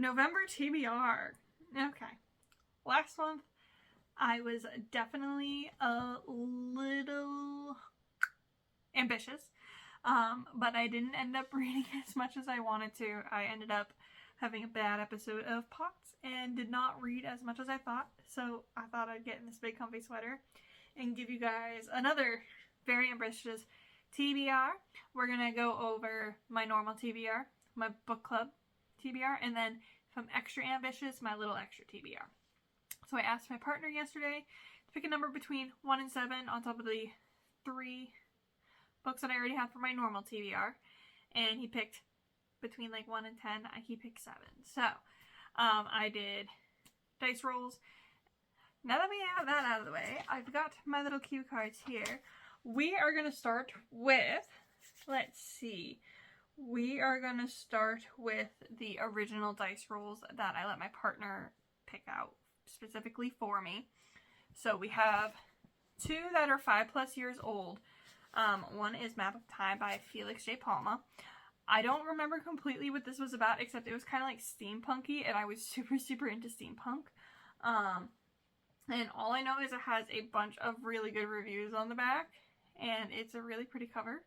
November TBR. Okay. Last month, I was definitely a little ambitious, but I didn't end up reading as much as I wanted to. I ended up having a bad episode of POTS and did not read as much as I thought, so I thought I'd get in this big comfy sweater and give you guys another very ambitious TBR. We're gonna go over my normal TBR, my book club TBR, and then if I'm extra ambitious, my little extra TBR. So I asked my partner yesterday to pick a number between 1 and 7 on top of the 3 books that I already have for my normal TBR, and he picked between like 1 and 10. He picked 7. So I did dice rolls. Now that we have that out of the way, I've got my little cue cards here. We are going to start with, let's see, we are going to start with the original dice rolls that I let my partner pick out specifically for me. So we have 2 that are 5+ years old. One is Map of Time by Felix J. Palma. I don't remember completely what this was about, except it was kind of like steampunky, and I was super into steampunk. And all I know is it has a bunch of really good reviews on the back, and it's a really pretty cover.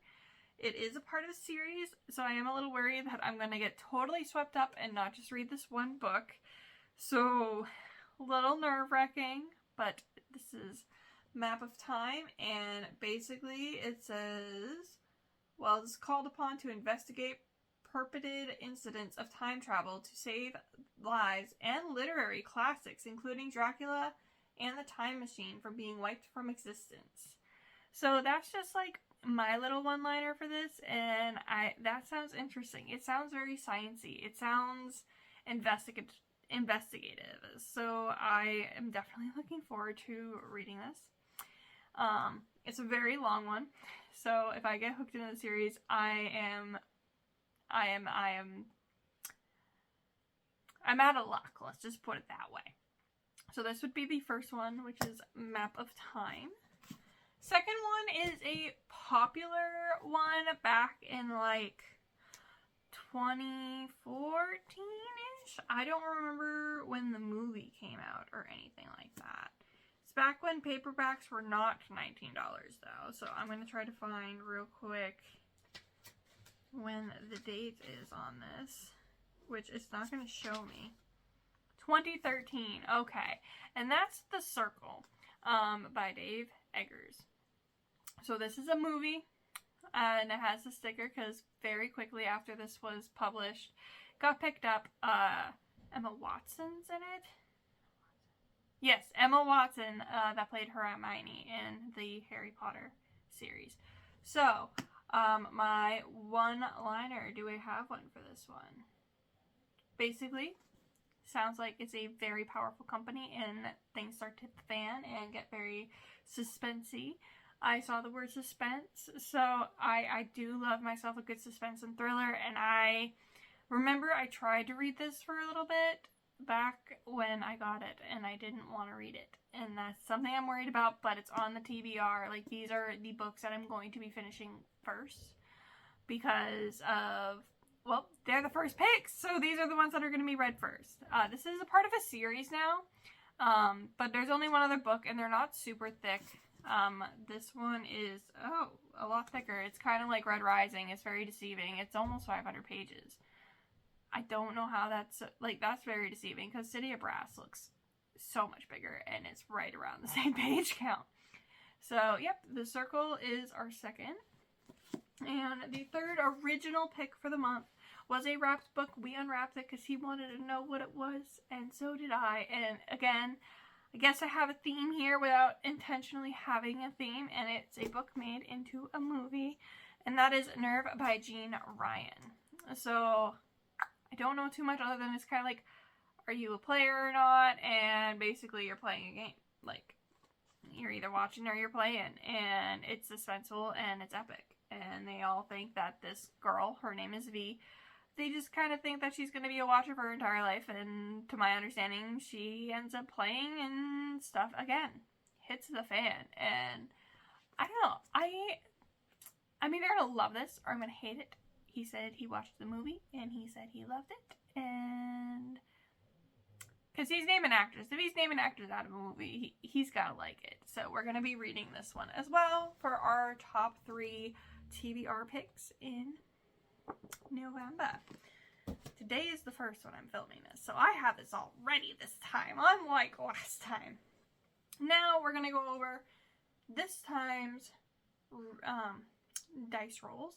It is a part of a series, so I am a little worried that I'm going to get totally swept up and not just read this one book. So, a little nerve-wracking, but this is Map of Time, and basically it says, well, it's called upon to investigate purported incidents of time travel to save lives and literary classics, including Dracula and the Time Machine, from being wiped from existence. So that's just like my little one-liner for this, and that sounds interesting. It sounds very sciencey. It sounds investigative. So I am definitely looking forward to reading this. It's a very long one, so if I get hooked into the series, I'm out of luck. Let's just put it that way. So this would be the first one, which is Map of Time. Second one is a popular one back in like 2014-ish. I don't remember when the movie came out or anything like that. It's back when paperbacks were not $19 though. So I'm going to try to find real quick when the date is on this, which it's not going to show me. 2013. Okay. And that's The Circle by Dave Eggers. So this is a movie, and it has a sticker because very quickly after this was published, got picked up. Emma Watson's in it. Yes, Emma Watson, that played Hermione in the Harry Potter series. So, my one-liner, do I have one for this one? Basically, sounds like it's a very powerful company and things start to hit the fan and get very suspensey. I saw the word suspense, so I do love myself a good suspense and thriller, and I remember I tried to read this for a little bit back when I got it, and I didn't want to read it, and that's something I'm worried about, but it's on the TBR. Like, these are the books that I'm going to be finishing first, because of, well, they're the first picks, so these are the ones that are going to be read first. This is a part of a series now, but there's only one other book, and they're not super thick. This one is, a lot thicker. It's kind of like Red Rising. It's very deceiving. It's almost 500 pages. I don't know how that's very deceiving because City of Brass looks so much bigger and it's right around the same page count. So, yep, The Circle is our second. And the third original pick for the month was a wrapped book. We unwrapped it because he wanted to know what it was, and so did I. And again, I guess I have a theme here without intentionally having a theme, and it's a book made into a movie, and that is Nerve by Jean Ryan. So, I don't know too much other than it's kind of like, are you a player or not? And basically you're playing a game. Like, you're either watching or you're playing, and it's suspenseful and it's epic. And they all think that this girl, her name is V, they just kind of think that she's going to be a watcher for her entire life, and to my understanding, she ends up playing and stuff again. Hits the fan, and I don't know, I'm either going to love this or I'm going to hate it. He said he watched the movie, and he said he loved it, And because he's naming actors. If he's naming actors out of a movie, he's got to like it. So we're going to be reading this one as well for our top 3 TBR picks in November. Today is the first one I'm filming this, so I have this all ready this time, unlike last time. Now we're going to go over this time's dice rolls.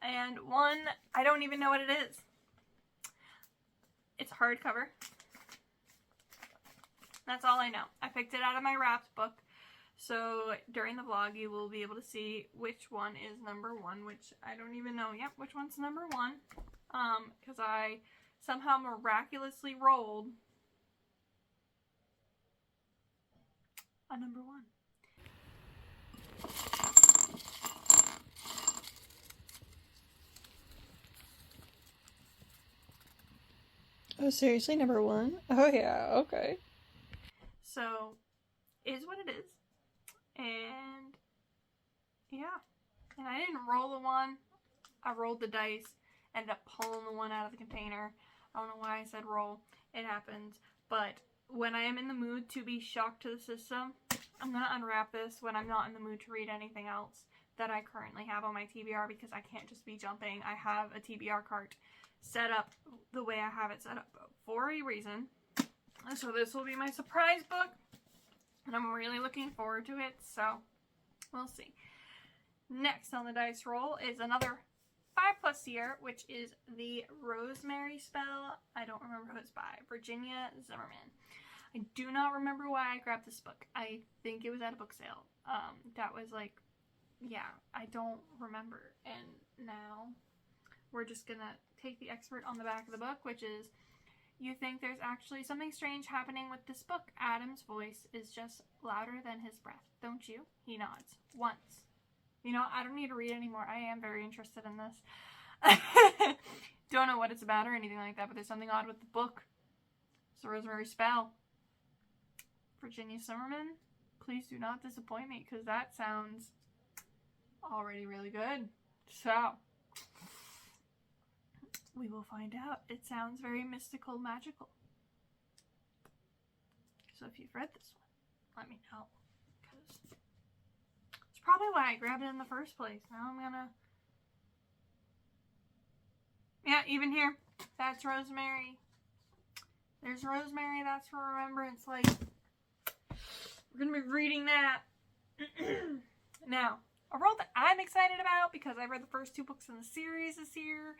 And one, I don't even know what it is. It's hardcover. That's all I know. I picked it out of my wrapped book. So during the vlog, you will be able to see which one is number 1, which I don't even know yet which one's number 1. Because I somehow miraculously rolled a number 1. Oh, seriously? Number 1? Oh, yeah. Okay. So, it is what it is. And, yeah. And I didn't roll the 1. I rolled the dice. Ended up pulling the 1 out of the container. I don't know why I said roll. It happens. But when I am in the mood to be shocked to the system, I'm going to unwrap this when I'm not in the mood to read anything else that I currently have on my TBR, because I can't just be jumping. I have a TBR cart set up the way I have it set up for a reason. So this will be my surprise book, and I'm really looking forward to it, so we'll see. Next on the dice roll is another 5+ year, which is the Rosemary Spell. I don't remember who it's by. Virginia Zimmerman. I do not remember why I grabbed this book. I think it was at a book sale. That was like, yeah, I don't remember. And now we're just gonna take the expert on the back of the book, which is, you think there's actually something strange happening with this book. Adam's voice is just louder than his breath, don't you? He nods. Once. You know, I don't need to read anymore. I am very interested in this. Don't know what it's about or anything like that, but there's something odd with the book. It's a Rosemary Spell. Virginia Zimmerman, please do not disappoint me, because that sounds already really good. So, we will find out. It sounds very mystical, magical. So if you've read this one, let me know, because it's probably why I grabbed it in the first place. Now I'm gonna... Yeah, even here. That's Rosemary. There's Rosemary, that's for remembrance. Like, we're gonna be reading that. Now, a role that I'm excited about, because I read the first 2 books in the series this year,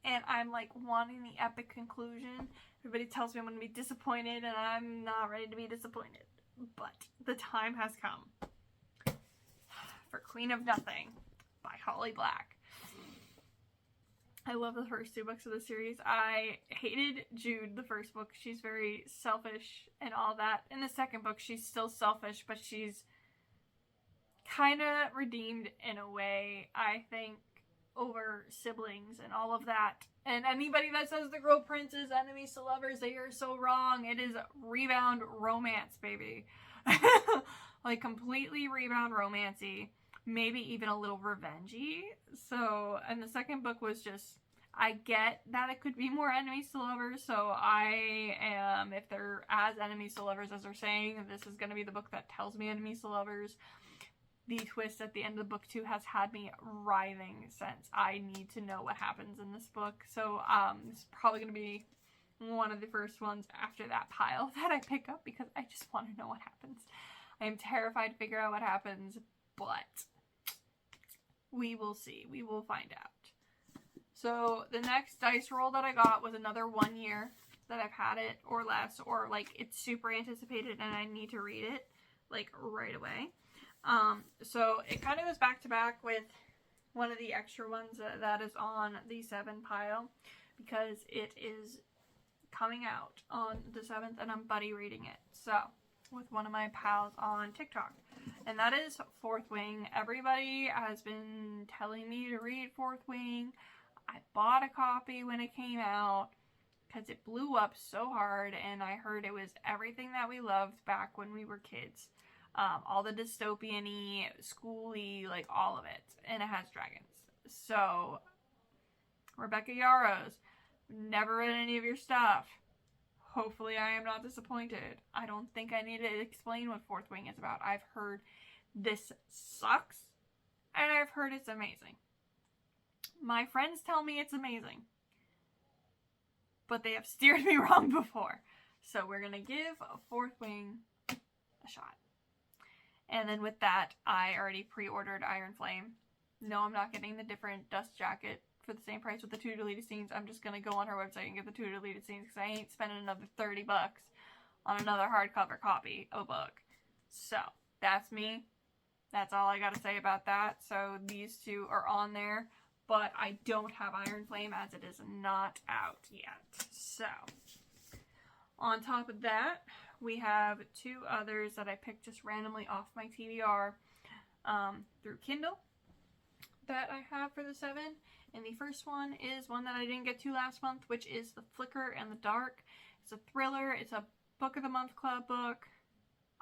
and I'm like wanting the epic conclusion. Everybody tells me I'm going to be disappointed, and I'm not ready to be disappointed. But the time has come for Queen of Nothing by Holly Black. I love the first 2 books of the series. I hated Jude, the first book. She's very selfish and all that. In the second book, she's still selfish, but she's kind of redeemed in a way, I think, over siblings and all of that. And anybody that says the girl prince is enemies to lovers, they are so wrong. It is rebound romance, baby. Like, completely rebound romancy. Maybe even a little revengey. So, and the second book was just, I get that it could be more enemies to lovers, so I am, if they're as enemies to lovers as they're saying, this is going to be the book that tells me enemies to lovers. The twist at the end of the book 2 has had me writhing since. I need to know what happens in this book. So, it's probably going to be one of the first ones after that pile that I pick up, because I just want to know what happens. I am terrified to figure out what happens, but we will see. We will find out. So, the next dice roll that I got was another 1 year that I've had it, or less, or like it's super anticipated and I need to read it, like, right away. So it kind of goes back to back with one of the extra ones that is on the 7 pile, because it is coming out on the 7th and I'm buddy reading it. So, with one of my pals on TikTok. And that is Fourth Wing. Everybody has been telling me to read Fourth Wing. I bought a copy when it came out because it blew up so hard, and I heard it was everything that we loved back when we were kids. All the dystopian-y, school-y, like all of it. And it has dragons. So, Rebecca Yarros, Never read any of your stuff. Hopefully I am not disappointed. I don't think I need to explain what Fourth Wing is about. I've heard this sucks, and I've heard it's amazing. My friends tell me it's amazing, but they have steered me wrong before. So we're going to give Fourth Wing a shot. And then with that, I already pre-ordered Iron Flame. No, I'm not getting the different dust jacket for the same price with the 2 deleted scenes. I'm just going to go on her website and get the 2 deleted scenes because I ain't spending another $30 on another hardcover copy of a book. So, that's me. That's all I got to say about that. So, these two are on there, but I don't have Iron Flame as it is not out yet. So, on top of that, we have 2 others that I picked just randomly off my TBR through Kindle that I have for the 7. And the first one is one that I didn't get to last month, which is The Flicker and the Dark. It's a thriller. It's a Book of the Month Club book.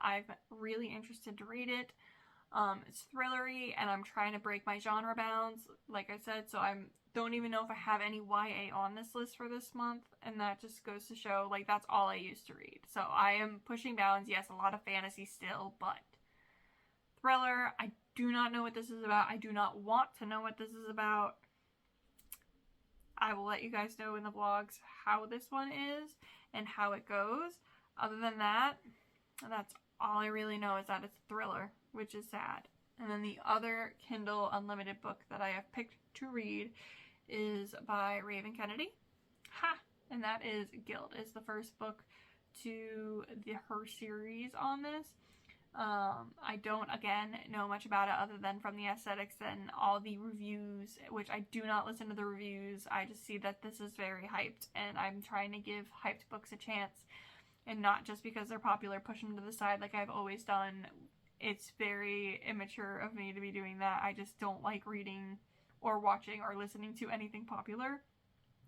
I'm really interested to read it. It's thrillery, and I'm trying to break my genre bounds, like I said, so I don't even know if I have any YA on this list for this month, and that just goes to show, like, that's all I used to read. So I am pushing bounds. Yes, a lot of fantasy still, but thriller. I do not know what this is about. I do not want to know what this is about. I will let you guys know in the vlogs how this one is and how it goes. Other than that, that's all I really know, is that it's a thriller, which is sad. And then the other Kindle Unlimited book that I have picked to read is by Raven Kennedy. And that is Guild. It's the first book to her series on this. I don't, again, know much about it other than from the aesthetics and all the reviews, which I do not listen to the reviews. I just see that this is very hyped, and I'm trying to give hyped books a chance, and not just because they're popular, push them to the side like I've always done. It's very immature of me to be doing that. I just don't like reading or watching or listening to anything popular,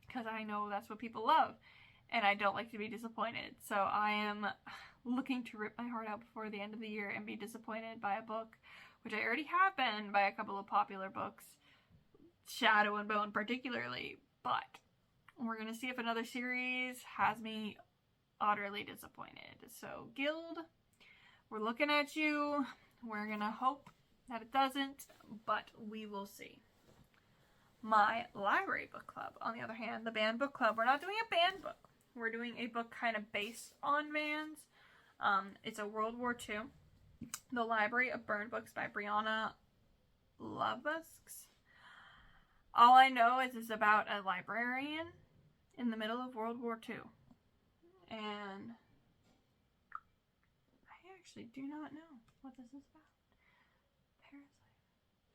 because I know that's what people love, and I don't like to be disappointed. So I am looking to rip my heart out before the end of the year and be disappointed by a book, which I already have been by a couple of popular books, Shadow and Bone particularly, but we're going to see if another series has me utterly disappointed. So Guild, we're looking at you. We're going to hope that it doesn't, but we will see. My library book club, on the other hand, the band book club, we're not doing a band book. We're doing a book kind of based on bands. It's a World War II. The Library of Burned Books by Brianna Lovasks. All I know is it's about a librarian in the middle of World War II. And I actually do not know what this is about.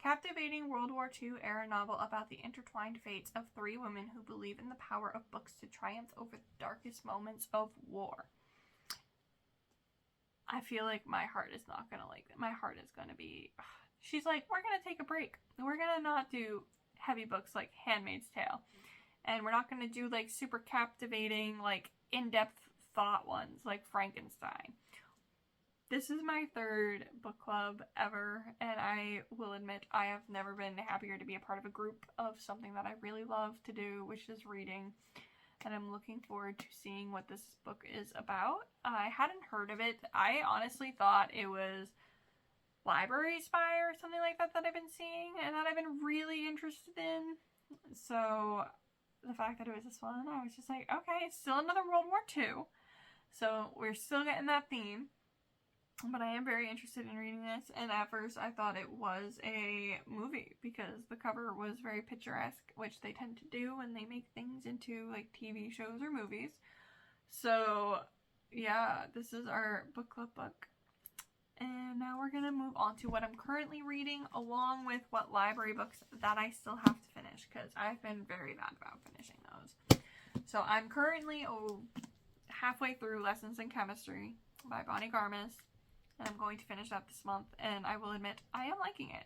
Captivating World War II era novel about the intertwined fates of 3 women who believe in the power of books to triumph over the darkest moments of war. I feel like my heart is not going to like it. My heart is going to be... She's like, we're going to take a break. We're going to not do heavy books like Handmaid's Tale. And we're not going to do like super captivating, like in-depth thought ones like Frankenstein. This is my 3rd book club ever, and I will admit I have never been happier to be a part of a group of something that I really love to do, which is reading. And I'm looking forward to seeing what this book is about. I hadn't heard of it. I honestly thought it was Library Spy or something like that I've been seeing, and that I've been really interested in. So the fact that it was this one, I was just like, okay, it's still another World War II. So we're still getting that theme. But I am very interested in reading this, and at first I thought it was a movie because the cover was very picturesque, which they tend to do when they make things into like TV shows or movies. So yeah, this is our book club book. And now we're going to move on to what I'm currently reading, along with what library books that I still have to finish, because I've been very bad about finishing those. So I'm currently halfway through Lessons in Chemistry by Bonnie Garmis. And I'm going to finish that this month, and I will admit, I am liking it.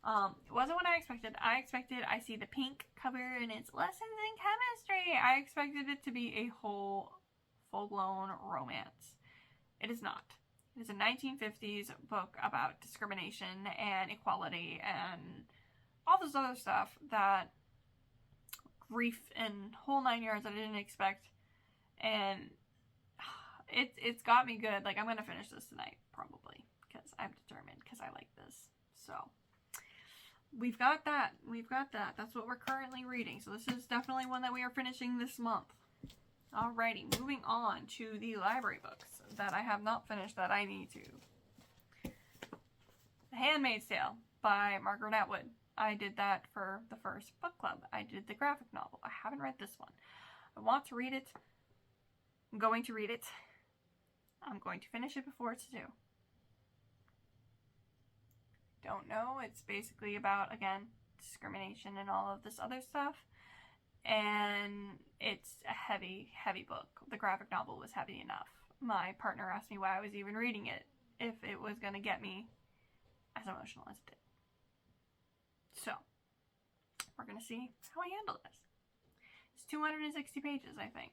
It wasn't what I expected. I see the pink cover, and it's Lessons in Chemistry. I expected it to be a whole, full-blown romance. It is not. It is a 1950s book about discrimination and equality and all this other stuff that grief and whole 9 yards that I didn't expect. And it's got me good. Like, I'm going to finish this tonight, probably, because I'm determined, because I like this. So, we've got that. We've got that. That's what we're currently reading. So, this is definitely one that we are finishing this month. Alrighty, moving on to the library books that I have not finished that I need to. The Handmade Sale by Margaret Atwood. I did that for the first book club. I did the graphic novel. I haven't read this one. I want to read it. I'm going to read it. I'm going to finish it before it's due. Don't know. It's basically about, again, discrimination and all of this other stuff. And it's a heavy, heavy book. The graphic novel was heavy enough. My partner asked me why I was even reading it, if it was going to get me as emotional as it did. So, we're going to see how I handle this. It's 260 pages, I think.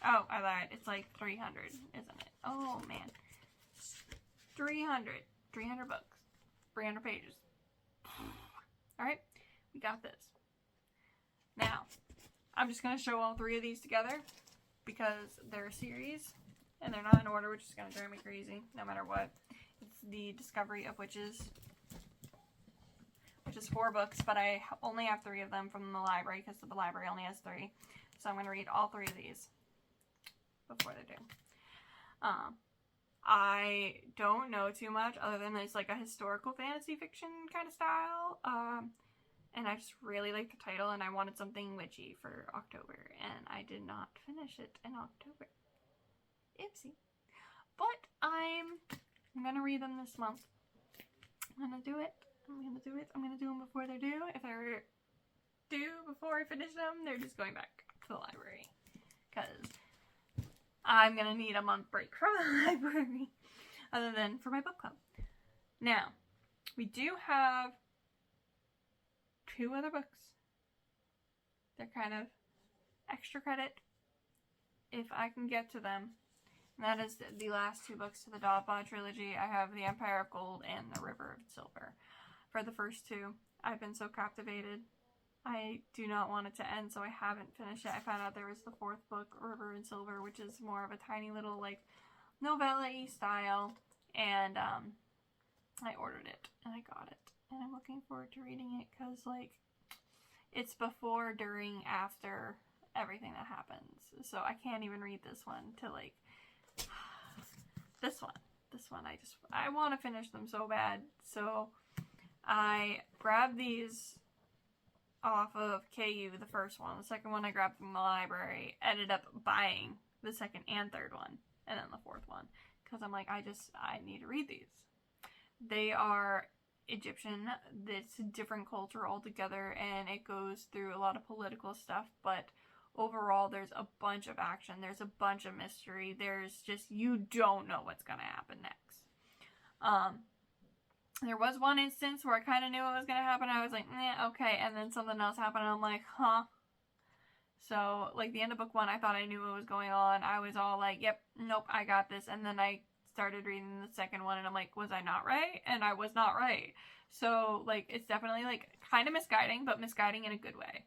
Oh, I lied. It's like 300, isn't it? Oh, man. 300 books. 300 pages. Alright, we got this. Now, I'm just going to show all three of these together because they're a series and they're not in order, which is going to drive me crazy no matter what. It's The Discovery of Witches, which is 4 books, but I only have 3 of them from the library because the library only has 3. So I'm going to read all 3 of these before they're due. I don't know too much other than it's like a historical fantasy fiction kind of style. And I just really like the title and I wanted something witchy for October. And I did not finish it in October. Oopsie. But I'm going to read them this month. I'm going to do it. I'm going to do them before they're due. If they're due before I finish them, they're just going back to the library. Because I'm going to need a month break from the library. Other than for my book club. Now, we do have 2 other books. They're kind of extra credit if I can get to them. And that is the last 2 books to the Dodbod trilogy. I have The Empire of Gold and The River of Silver. For the first 2, I've been so captivated. I do not want it to end, so I haven't finished it. I found out there was the 4th book, River and Silver, which is more of a tiny little, like, novella-y style. And, I ordered it, and I got it. And I'm looking forward to reading it, because, like, it's before, during, after everything that happens. So I can't even read this one to, like, this one, I want to finish them so bad. So I grabbed these off of KU, the first one. The second one I grabbed from the library. Ended up buying the 2nd and 3rd one. And then the 4th one. Because I'm like, I need to read these. They are Egyptian. It's a different culture altogether. And it goes through a lot of political stuff. But overall, there's a bunch of action. There's a bunch of mystery. There's just, you don't know what's going to happen next. There was one instance where I kind of knew what was going to happen. I was like, okay. And then something else happened. And I'm like, huh? So, like, the end of book 1, I thought I knew what was going on. I was all like, yep, nope, I got this. And then I started reading the 2nd one. And I'm like, was I not right? And I was not right. So, like, it's definitely, like, kind of misguiding, but misguiding in a good way.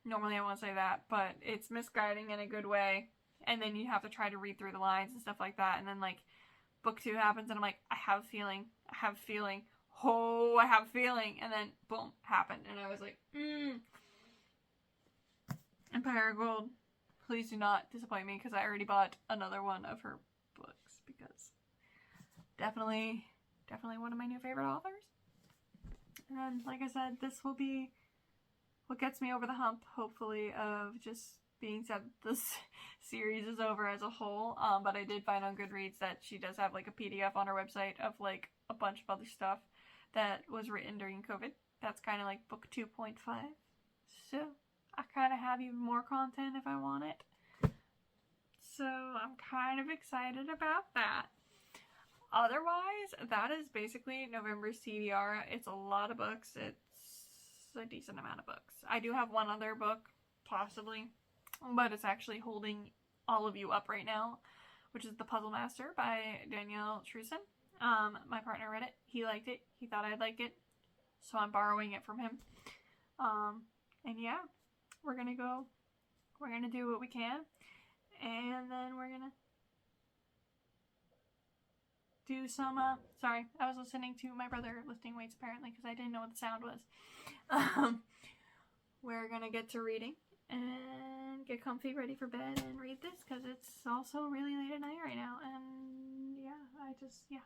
Normally I won't say that, but it's misguiding in a good way. And then you have to try to read through the lines and stuff like that. And then, like, book 2 happens, and I'm like, I have a feeling. Oh, I have a feeling. And then, boom, happened. And I was like, Empire of Gold, please do not disappoint me, because I already bought another one of her books, because definitely one of my new favorite authors. And then, like I said, this will be what gets me over the hump, hopefully, of just being said this series is over as a whole. But I did find on Goodreads that she does have, like, a PDF on her website of, like, a bunch of other stuff that was written during COVID. That's kind of like book 2.5. So I kind of have even more content if I want it. So I'm kind of excited about that. Otherwise, that is basically November's TBR. It's a lot of books. It's a decent amount of books. I do have one other book, possibly, but it's actually holding all of you up right now, which is The Puzzle Master by Danielle Truson. My partner read it. He liked it. He thought I'd like it. So I'm borrowing it from him. And yeah, we're gonna do what we can, and then we're gonna do some, sorry, I was listening to my brother lifting weights apparently because I didn't know what the sound was. We're gonna get to reading and get comfy, ready for bed, and read this because it's also really late at night right now. And yeah,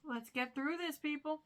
let's get through this, people.